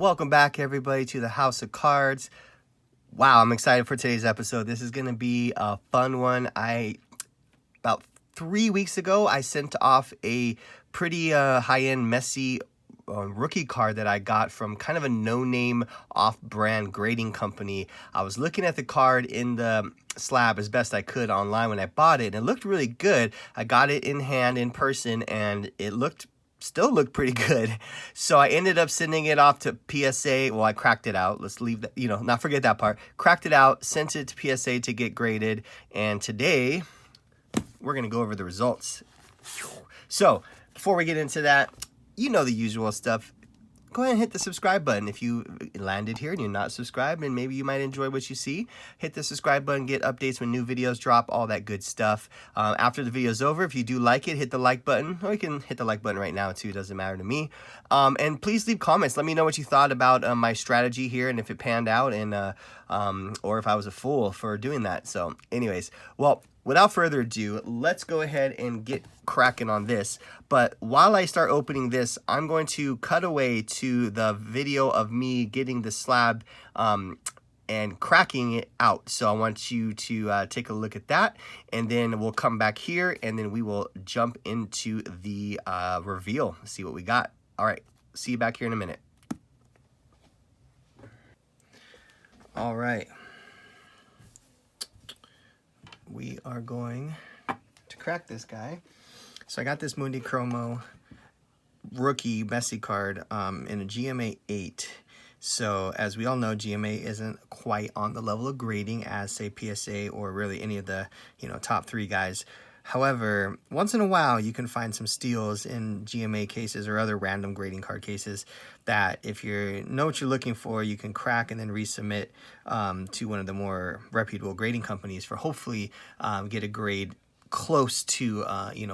Welcome back, everybody, to the House of Cards. Wow, I'm excited for today's episode. This is going to be a fun one. About 3 weeks ago, I sent off a pretty high-end Messi rookie card that I got from kind of a no-name off-brand grading company. I was looking at the card in the slab as best I could online when I bought it, and it looked really good. I got it in hand in person, and it still looked pretty good. So I ended up sending it off to PSA. Well, I cracked it out. Let's leave that, not forget that part. Cracked it out, sent it to PSA to get graded. And today we're going to go over the results. So before we get into that, the usual stuff. Go ahead and hit the subscribe button if you landed here and you're not subscribed, and maybe you might enjoy what you see. Hit the subscribe button, get updates when new videos drop, all that good stuff. After the video's over, if you do like it, hit the like button, or you can hit the like button right now too, doesn't matter to me. And please leave comments. Let me know what you thought about my strategy here, and if it panned out, and or if I was a fool for doing that. So anyways, well, without further ado, let's go ahead and get cracking on this. But while I start opening this, I'm going to cut away to the video of me getting the slab and cracking it out. So I want you to take a look at that, and then we'll come back here, and then we will jump into the reveal, see what we got. All right, see you back here in a minute. All right. We are going to crack this guy. So I got this Mundicromo rookie Messi card in a GMA 8. So as we all know, GMA isn't quite on the level of grading as, say, PSA or really any of the top 3 guys. However, once in a while you can find some steals in GMA cases or other random grading card cases that, if you know what you're looking for, you can crack and then resubmit to one of the more reputable grading companies for hopefully get a grade close to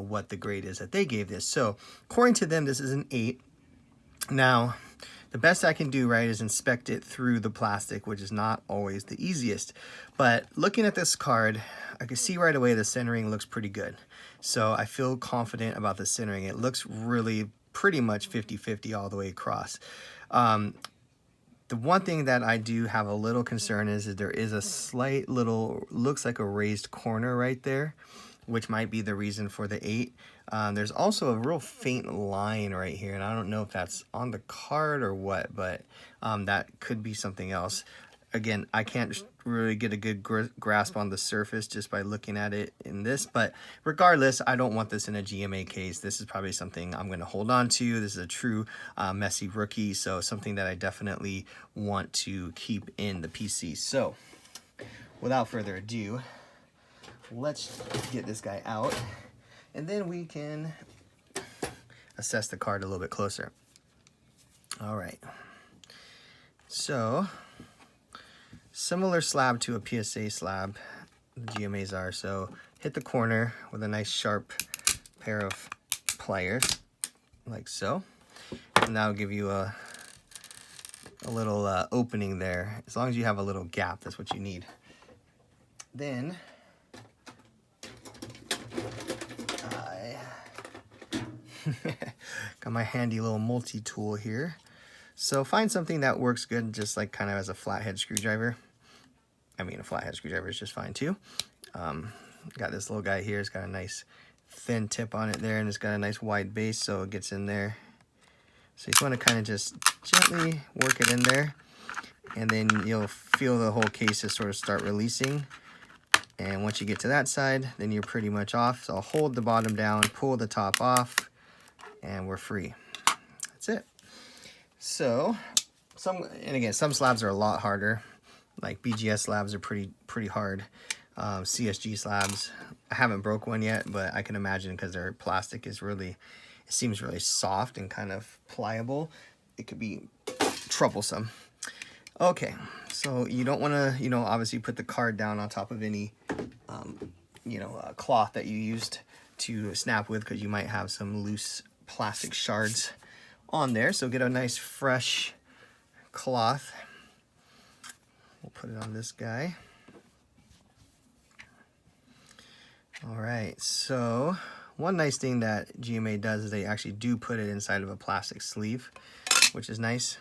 what the grade is that they gave this. So according to them, this is an 8. Now, the best I can do, right, is inspect it through the plastic, which is not always the easiest. But looking at this card, I can see right away the centering looks pretty good. So I feel confident about the centering. It looks really pretty much 50-50 all the way across. The one thing that I do have a little concern is that there is a slight little, looks like a raised corner right there, which might be the reason for the 8. There's also a real faint line right here, and I don't know if that's on the card or what, but that could be something else. Again, I can't really get a good grasp on the surface just by looking at it in this, but regardless, I don't want this in a GMA case. This is probably something I'm going to hold on to. This is a true Messi rookie, so something that I definitely want to keep in the PC. So without further ado, let's get this guy out, and then we can assess the card a little bit closer. All right. So, similar slab to a PSA slab, the GMAs are. So, hit the corner with a nice sharp pair of pliers, like so. And that'll give you a little opening there. As long as you have a little gap, that's what you need. Then got my handy little multi-tool here. So find something that works good, just like kind of as a flathead screwdriver. I mean, a flathead screwdriver is just fine too. Got this little guy here. It's got a nice thin tip on it there, and it's got a nice wide base, so it gets in there. So you want to kind of just gently work it in there, and then you'll feel the whole case just sort of start releasing. And once you get to that side, then you're pretty much off. So I'll hold the bottom down, pull the top off, and we're free. That's it. So, some slabs are a lot harder. Like BGS slabs are pretty hard. CSG slabs, I haven't broke one yet, but I can imagine because their plastic is really, it seems really soft and kind of pliable. It could be troublesome. Okay, so you don't want to, obviously put the card down on top of any, cloth that you used to snap with, because you might have some loose plastic shards on there. So get a nice fresh cloth. We'll put it on this guy. All right, so one nice thing that GMA does is they actually do put it inside of a plastic sleeve, which is nice.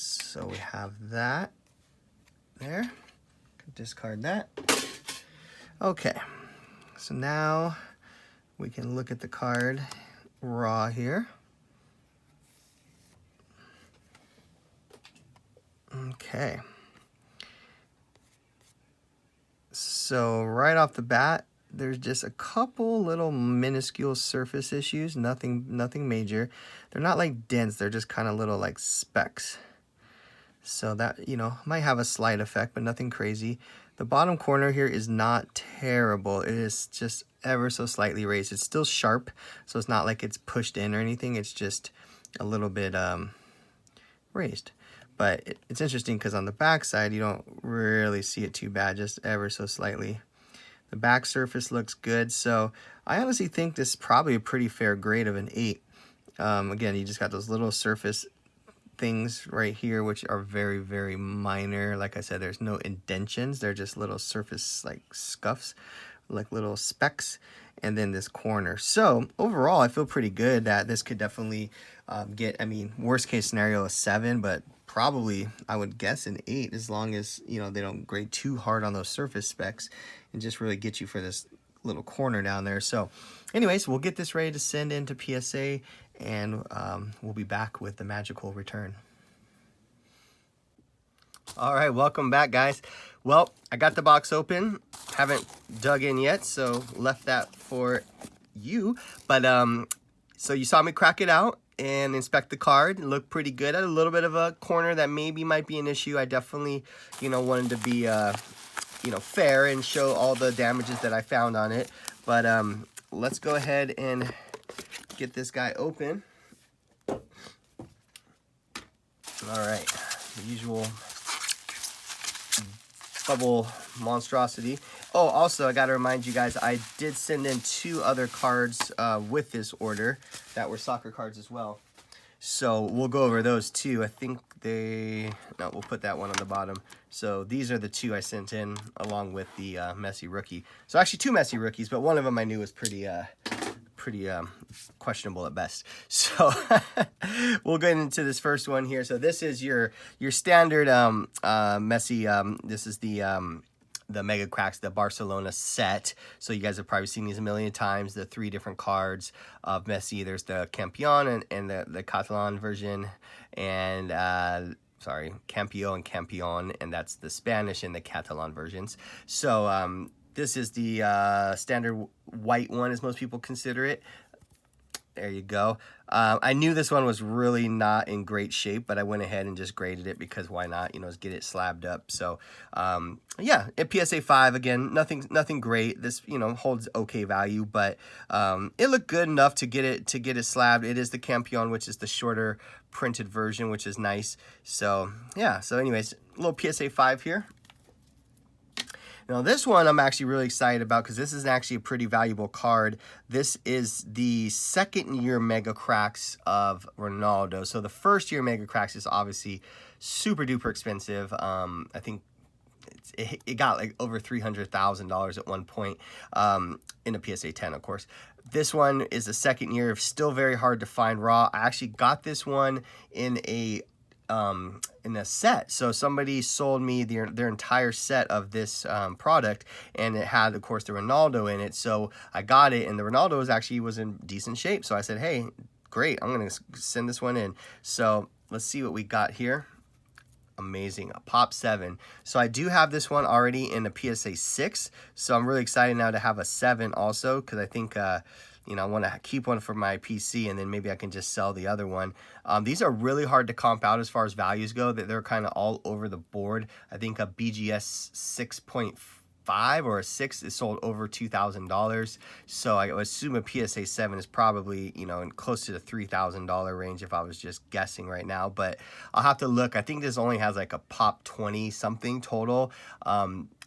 So we have that there. Discard that. Okay, so now we can look at the card raw here. Okay. So right off the bat, there's just a couple little minuscule surface issues, nothing major. They're not like dents, they're just kind of little like specks. So that, you know, might have a slight effect, but nothing crazy. The bottom corner here is not terrible. It is just ever so slightly raised. It's still sharp, so it's not like it's pushed in or anything. It's just a little bit raised. But it's interesting because on the back side, you don't really see it too bad, just ever so slightly. The back surface looks good, so I honestly think this is probably a pretty fair grade of an 8. Again, you just got those little surface things right here, which are very, very minor. Like I said, there's no indentions. They're just little surface like scuffs, like little specks. And then this corner. So overall, I feel pretty good that this could definitely get, I mean, worst case scenario, a 7, but probably, I would guess, an 8, as long as, you know, they don't grade too hard on those surface specs and just really get you for this little corner down there. So anyways, we'll get this ready to send into PSA, and we'll be back with the magical return. All right, welcome back, guys. Well, I got the box open. Haven't dug in yet, so left that for you. But so you saw me crack it out and inspect the card. It looked pretty good. At a little bit of a corner that maybe might be an issue. I definitely, you know, wanted to be, you know, fair and show all the damages that I found on it. But let's go ahead and get this guy open. All right, the usual bubble monstrosity. Oh, also, I gotta remind you guys, I did send in 2 other cards with this order that were soccer cards as well. So we'll go over those too. I think no, we'll put that one on the bottom. So these are the 2 I sent in along with the Messi rookie. So actually 2 Messi rookies, but one of them I knew was pretty questionable at best. So we'll get into this first one here. So this is your standard Messi. This is the Mega Cracks, the Barcelona set. So you guys have probably seen these a million times. The 3 different cards of Messi. There's the Campeón and the Catalan version, and sorry, Campeón and Campeón, and that's the Spanish and the Catalan versions. So this is the standard white one, as most people consider it. There you go. I knew this one was really not in great shape, but I went ahead and just graded it because why not? You know, just get it slabbed up. So yeah, at PSA 5 again, nothing great. This, you know, holds okay value, but it looked good enough to get it slabbed. It is the Campeón, which is the shorter printed version, which is nice. So yeah. So anyways, a little PSA 5 here. Now this one I'm actually really excited about because this is actually a pretty valuable card. This is the 2nd year Mega Cracks of Ronaldo. So the 1st year Mega Cracks is obviously super duper expensive. I think it got like over $300,000 at one point in a PSA 10, of course. This one is the 2nd year, still very hard to find raw. I actually got this one in a set. So somebody sold me their entire set of this product, and it had, of course, the Ronaldo in it. So I got it, and the Ronaldo was in decent shape. So I said, hey, great, I'm gonna send this one in. So let's see what we got here. Amazing, a Pop 7. So I do have this one already in a PSA 6. So I'm really excited now to have a 7 also, because I think you know, I want to keep one for my PC, and then maybe I can just sell the other one. These are really hard to comp out as far as values go. That they're kind of all over the board. I think a BGS 6.5 or a 6 is sold over $2,000. So I would assume a PSA 7 is probably, you know, in close to the $3,000 range if I was just guessing right now. But I'll have to look. I think this only has like a Pop 20 something total.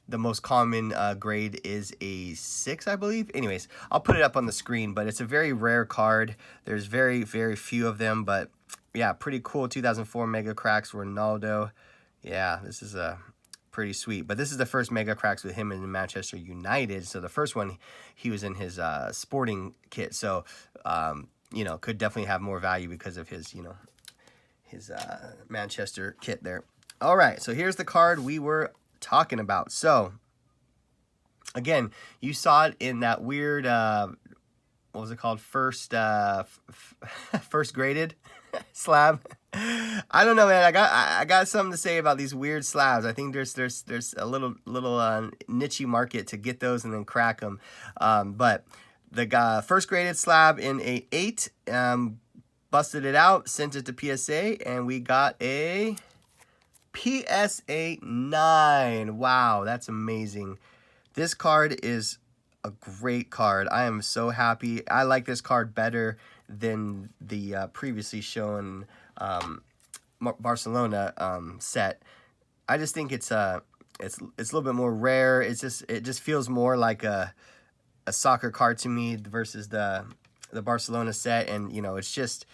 The most common grade is a 6, I believe. Anyways, I'll put it up on the screen, but it's a very rare card. There's very, very few of them, but yeah, pretty cool. 2004 Mega Cracks Ronaldo. Yeah, this is a pretty sweet. But this is the first Mega Cracks with him in Manchester United. So the first one, he was in his sporting kit. So, you know, could definitely have more value because of his, you know, Manchester kit there. All right, so here's the card we were talking about. So again, you saw it in that weird what was it called, first graded slab. I don't know, man. I got something to say about these weird slabs. I think there's a little niche market to get those and then crack them. But the first graded slab in a 8, busted it out, sent it to PSA, and we got a PSA 9. Wow, that's amazing. This card is a great card. I am so happy. I like this card better than the previously shown Barcelona set. I just think it's a little bit more rare. It just feels more like a soccer card to me versus the Barcelona set, and you know, it's just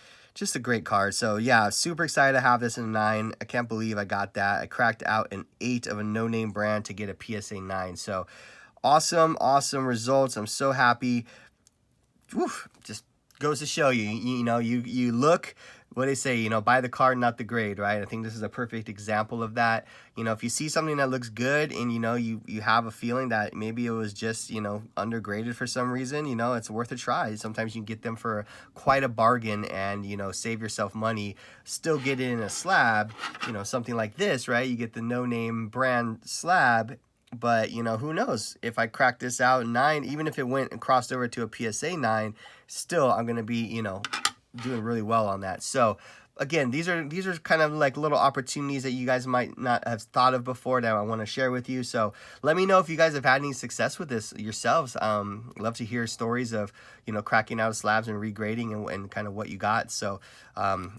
a great card. So yeah, super excited to have this in a 9. I can't believe I got that. I cracked out an 8 of a no-name brand to get a PSA 9. So awesome results. I'm so happy. Woof, just goes to show you, you look, what they say, buy the card, not the grade, right? I think this is a perfect example of that. If you see something that looks good and, you have a feeling that maybe it was just, undergraded for some reason, it's worth a try. Sometimes you can get them for quite a bargain and, save yourself money, still get it in a slab, something like this, right? You get the no-name brand slab. But, who knows? If I crack this out 9, even if it went and crossed over to a PSA 9, still I'm going to be, doing really well on that. So, again, these are kind of like little opportunities that you guys might not have thought of before that I want to share with you. So, let me know if you guys have had any success with this yourselves. Love to hear stories of, cracking out slabs and regrading and kind of what you got. So,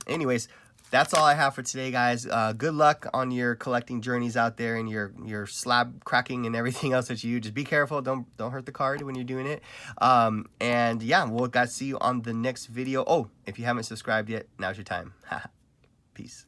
anyways, that's all I have for today, guys. Good luck on your collecting journeys out there and your slab cracking and everything else that you do. Just be careful. Don't hurt the card when you're doing it. And yeah, we'll guys see you on the next video. Oh, if you haven't subscribed yet, now's your time. Peace.